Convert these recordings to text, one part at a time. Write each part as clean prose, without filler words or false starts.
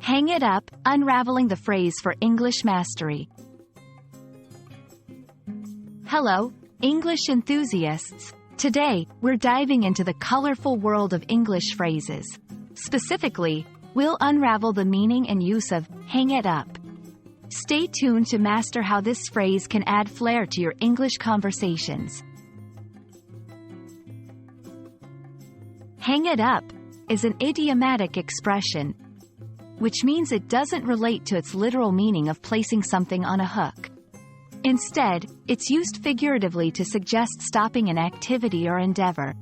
Hang it up, unraveling the phrase for English mastery. Hello, English enthusiasts. Today, we're diving into the colorful world of English phrases. Specifically, we'll unravel the meaning and use of hang it up. Stay tuned to master how this phrase can add flair to your English conversations. Hang it up is an idiomatic expression, which means it doesn't relate to its literal meaning of placing something on a hook. Instead, it's used figuratively to suggest stopping an activity or endeavor.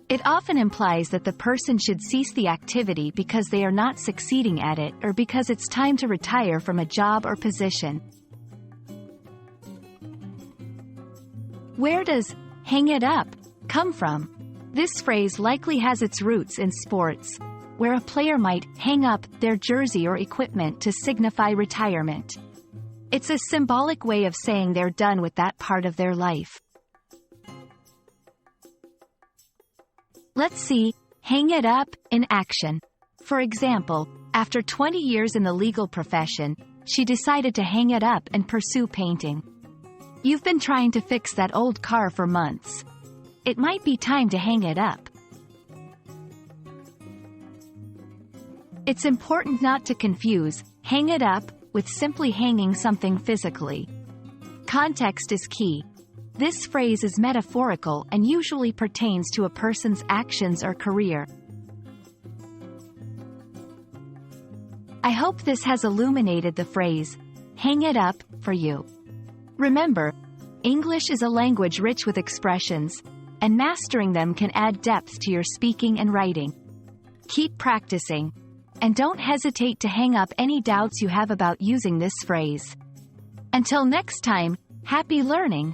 It often implies that the person should cease the activity because they are not succeeding at it or because it's time to retire from a job or position. Where does hang it up come from? This phrase likely has its roots in sports, where a player might hang up their jersey or equipment to signify retirement. It's a symbolic way of saying they're done with that part of their life. Let's see hang it up in action. For example, after 20 years in the legal profession, she decided to hang it up and pursue painting. You've been trying to fix that old car for months. It might be time to hang it up. It's important not to confuse hang it up with simply hanging something physically. Context is key. This phrase is metaphorical and usually pertains to a person's actions or career. I hope this has illuminated the phrase hang it up for you. Remember, English is a language rich with expressions, and mastering them can add depth to your speaking and writing. Keep practicing, and don't hesitate to hang up any doubts you have about using this phrase. Until next time, happy learning!